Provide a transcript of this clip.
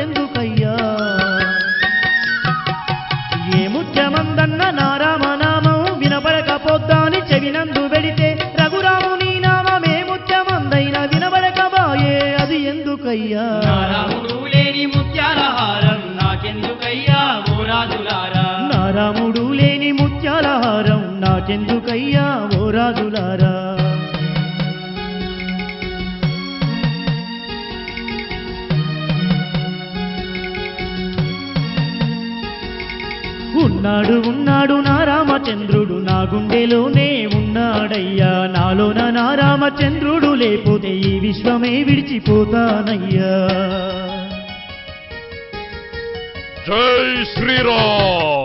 నాకెందుకయ్యా ఏ ముత్యమందన్న నా రామనామం వినబడకపోద్దాని చెవినందు వెడితే రఘురాముని నామమే ముత్యమందైన వినబడకబాయే అది ఎందుకయ్యా రాముడు లేని ముత్యాల హారం నాకెందుకయ్యా ఓ రాజులారా రాముడు లేని ముత్యాల హారం నాకెందుకయ్యా ఓ రాజులారా ఉన్నాడు ఉన్నాడు నా రామచంద్రుడు నా గుండెలోనే ఉన్నాడయ్యా నాలోన నా రామచంద్రుడు లేకపోతే ఈ విశ్వమే విడిచిపోతానయ్యా జై శ్రీరామ్.